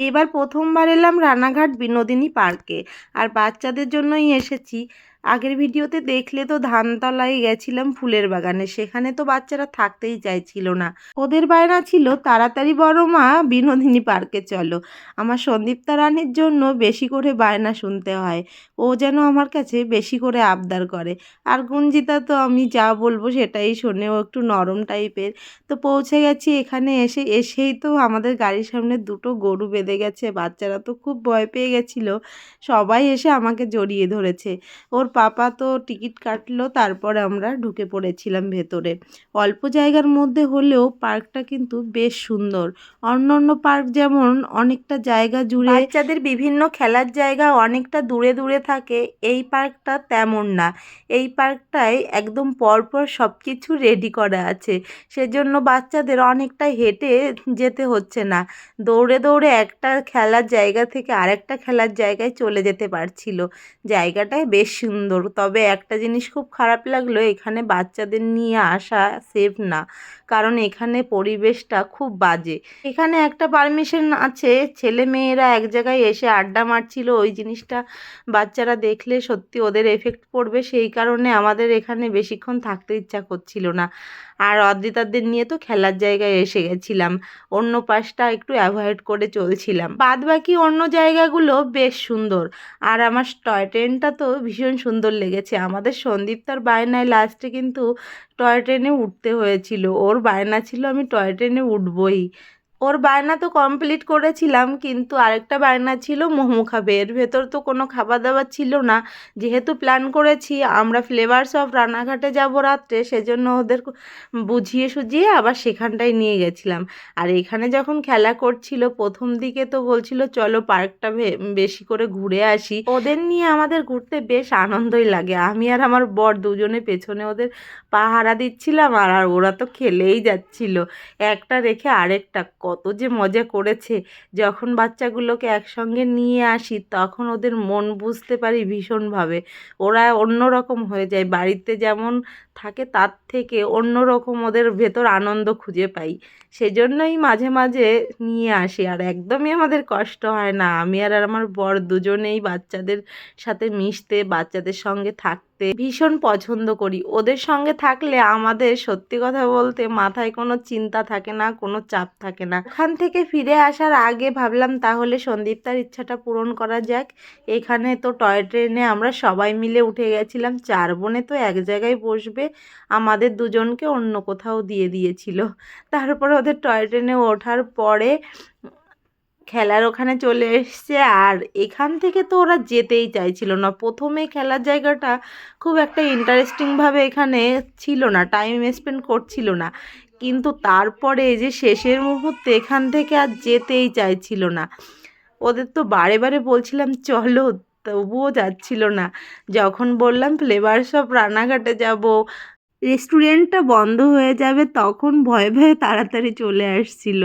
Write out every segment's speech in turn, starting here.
এবার প্রথমবার এলাম রানাঘাট বিনোদিনী পার্কে। আর বাচ্চাদের জন্যই এসেছি। আগের ভিডিওতে দেখলে তো ধানতলায় গেছিলাম ফুলের বাগানে, সেখানে তো বাচ্চারা থাকতেই চাইছিল না। ওদের বায়না ছিল তাড়াতাড়ি বড় মা বিনোদিনী পার্কে চলো। আমার সন্দীপ্তা রানীর জন্য বেশি করে বায়না শুনতে হয়, ও যেন আমার কাছে বেশি করে আবদার করে। আর গুঞ্জিতা তো আমি যা বলবো সেটাই শোনে, ও একটু নরম টাইপের। তো পৌঁছে গেছি এখানে, এসেই তো আমাদের গাড়ির সামনে দুটো গরু বেঁধে গেছে। বাচ্চারা তো খুব ভয় পেয়ে গেছিলো, সবাই এসে আমাকে জড়িয়ে ধরেছে। ওর পাপা তো টিকিট কাটলো, তারপর আমরা ঢুকে পড়েছিলাম ভেতরে। অল্প জায়গার মধ্যে হলেও পার্কটা কিন্তু বেশ সুন্দর। অন্য পার্ক যেমন অনেকটা জায়গা জুড়ে বাচ্চাদের বিভিন্ন খেলার জায়গা অনেকটা দূরে দূরে থাকে, এই পার্কটা তেমন না। এই পার্কটায় একদম পরপর সব কিছু রেডি করা আছে, সেজন্য বাচ্চাদের অনেকটা হেঁটে যেতে হচ্ছে না, দৌড়ে দৌড়ে একটা খেলার জায়গা থেকে আরেকটা খেলার জায়গায় চলে যেতে পারছিল। জায়গাটায় বেশ সুন্দর, তবে একটা জিনিস খুব খারাপ লাগলো, এখানে বাচ্চাদের নিয়ে আসা সেফ না, কারণ এখানে পরিবেশটা খুব বাজে। এখানে একটা পারমিশন আছে, ছেলে মেয়েরা এক জায়গায় এসে আড্ডা মারছিল, ওই জিনিসটা বাচ্চারা দেখলে সত্যি ওদের এফেক্ট পড়বে, সেই কারণে আমাদের এখানে বেশিক্ষণ থাকতে ইচ্ছা করছিল না। আর অদ্রিতাদের নিয়ে তো খেলার জায়গায় এসে গেছিলাম, অন্য পাশটা একটু অ্যাভয়েড করে চলছিলাম। বাদ বাকি অন্য জায়গাগুলো বেশ সুন্দর। আর আমার টয় ট্রেনটা তো ভীষণ সুন্দর লেগেছে। আমাদের সন্দীপ্তার বায়নায় লাস্টে কিন্তু টয় ট্রেনে উঠতে হয়েছিল, ওর বায়না ছিল আমি টয় ট্রেনে উঠবই। ওর বায়না তো কমপ্লিট করেছিলাম, কিন্তু আরেকটা বায়না ছিল মোমো খাবে। এর ভেতর তো কোনো খাবার দাবার ছিল না, যেহেতু প্ল্যান করেছি আমরা ফ্লেভারস অফ রানাঘাটে যাব রাত্রে, সেজন্য ওদের বুঝিয়ে সুঝিয়ে আবার সেখানটায় নিয়ে গেছিলাম। আর এখানে যখন খেলা করছিল প্রথম দিকে তো বলছিল চলো পার্কটা বেশি করে ঘুরে আসি, ওদের নিয়ে আমাদের ঘুরতে বেশ আনন্দই লাগে। আমি আর আমার বর দুজনে পেছনে ওদের পাহারা দিচ্ছিলাম, আর ওরা তো খেলেই যাচ্ছিল, একটা রেখে আরেকটা। কত যে মজা করেছে। যখন বাচ্চাগুলোকে একসঙ্গে নিয়ে আসি তখন ওদের মন বুঝতে পারি ভীষণভাবে, ওরা অন্যরকম হয়ে যায়, বাড়িতে যেমন থাকে তার থেকে অন্যরকম ওদের ভেতর আনন্দ খুঁজে পাই, সেজন্যই মাঝে মাঝে নিয়ে আসি। আর একদমই আমাদের কষ্ট হয় না, আমি আর আমার বর দুজনেই বাচ্চাদের সাথে মিশতে, বাচ্চাদের সঙ্গে থাকতে ভীষণ পছন্দ করি। ওদের সঙ্গে থাকলে আমাদের সত্যি কথা বলতে মাথায় কোনো চিন্তা থাকে না, কোনো চাপ থাকে না। ওখান থেকে ফিরে আসার আগে ভাবলাম তাহলে সন্দীপ্তার ইচ্ছাটা পূরণ করা যাক। এখানে তো টয় ট্রেনে আমরা সবাই মিলে উঠে গেছিলাম, 4 বোনে তো এক জায়গায় বসবে, আমাদের দুজনকে অন্য কোথাও দিয়ে দিয়েছিল। তারপর ওদের টয় ট্রেনে ওঠার পরে খেলার ওখানে চলে এসছে, আর এখান থেকে তো ওরা যেতেই চাইছিল না। প্রথমে খেলার জায়গাটা খুব একটা ইন্টারেস্টিংভাবে এখানে ছিল না, টাইম স্পেন্ড করছিল না, কিন্তু তারপরে এই যে শেষের মুহূর্তে এখান থেকে আর যেতেই চাইছিল না। ওদের তো বারে বারে বলছিলাম চলো, তবুও যাচ্ছিল না। যখন বললাম ফ্লেভারস অফ রানাঘাটে যাব, রেস্টুরেন্টটা বন্ধ হয়ে যাবে, তখন ভয়ে ভয়ে তাড়াতাড়ি চলে আসছিল।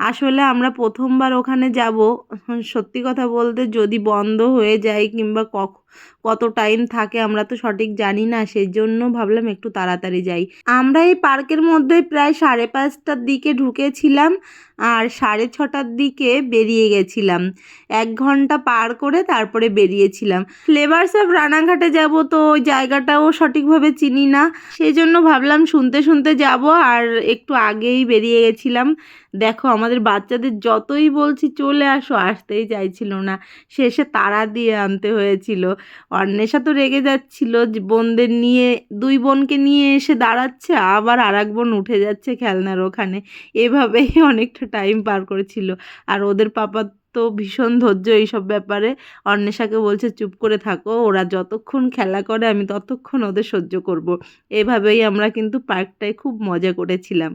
আসলে আমরা প্রথমবার ওখানে যাব, সত্যি কথা বলতে যদি বন্ধ হয়ে যায় কিংবা কত টাইম থাকে আমরা তো সঠিক জানি না, সেই জন্য ভাবলাম একটু তাড়াতাড়ি যাই। আমরা এই পার্কের মধ্যে প্রায় 5:30টার দিকে ঢুকেছিলাম, আর 6:30টার দিকে বেরিয়ে গেছিলাম। 1 ঘন্টা পার করে তারপরে বেরিয়েছিলাম। ফ্লেভারস অফ রানাঘাটে যাব, তো ওই জায়গাটাও সঠিকভাবে চিনি না, সেই জন্য ভাবলাম শুনতে শুনতে যাব, আর একটু আগেই বেরিয়ে গেছিলাম। দেখো আমাদের বাচ্চাদের যতই বলছি চলে আসো, আসতেই চাইছিল না, শেষে তাড়া দিয়ে আনতে হয়েছিল। অন্বেষা তো রেগে যাচ্ছিল যে বোনদের নিয়ে, 2 বোনকে নিয়ে এসে দাঁড়াচ্ছে, আবার আরেক বোন উঠে যাচ্ছে খেলনার ওখানে, এভাবেই অনেকটা টাইম পার করেছিল। আর ওদের পাপা তো ভীষণ ধৈর্য এইসব ব্যাপারে, অন্বেষাকে বলছে চুপ করে থাকো, ওরা যতক্ষণ খেলা করে আমি ততক্ষণ ওদের সহ্য করব। এভাবেই আমরা কিন্তু পার্কটায় খুব মজা করেছিলাম।